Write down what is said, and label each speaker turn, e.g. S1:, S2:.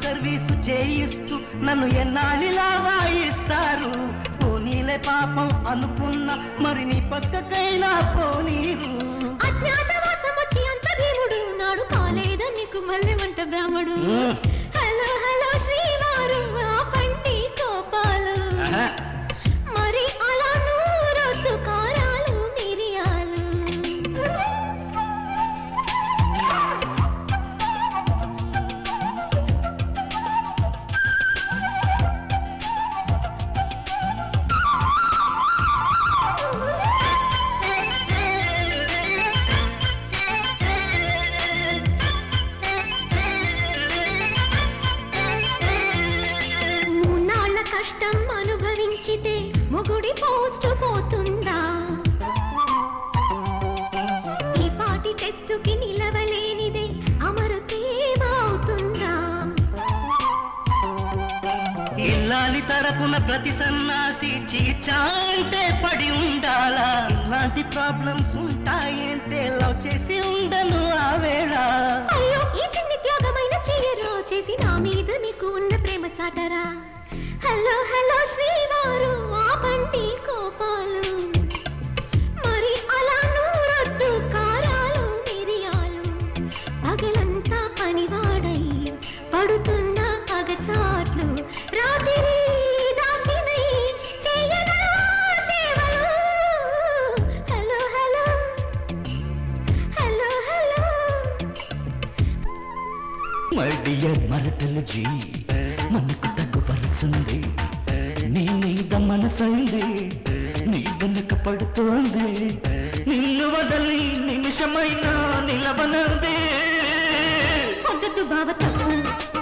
S1: Service చేయిస్తూ నన్ను ఎన్నాళ్ళిలా వాయిస్తారు. పోనీలే పాపం అనుకున్నా మరి నీ పక్కకైనా పోనీరు.
S2: అజ్ఞాతవాసం వచ్చి అంత భీముడు నాడు కాలేదా నీకు మళ్ళీ వంట బ్రాహ్మడు. హలో హలో శ్రీవారు ఆపండి కోపాలు, మరి అలా నూరొద్దు కారాలు మిరియాలు. కష్టం అనుభవించితే మొగుడి పోస్టు పోతుందా? ఈ పాటి టెస్టుకి నిలవలేనిదే అమరుతేమవుతుందా?
S1: ఇల్లాలి తరపున ప్రతి సన్నాసి చీచాంటే పడి ఉండాలా? ఇలాంటి ప్రాబ్లమ్స్ ఉంటాయంటే లవ్ చేసి ఉండను ఆ వేళ.
S2: అయ్యో ఈ చిన్ని త్యాగమైన చెయ్యరా, చేసి నా మీద నీకు ఉన్న ప్రేమ చాటరా. హలో హలో శ్రీవారు ఆపండి కోపాలు, మరి అలా నూరొద్దు కారాలు మిరియాలు. పగలంతా పనివాడై పడుతున్న పగచాట్లు, రాత్రి దాసినై చేయనా సేవలు. Hello hello hello hello
S1: my dear మరటలు జీ, మనకు తగ్గు వరసుంది, నీ మీద మనసైంది, నీ వెనుక పడుతోంది, నిన్ను వదలి నిమిషమైనా నిలవనంది.
S2: బావ తప్పు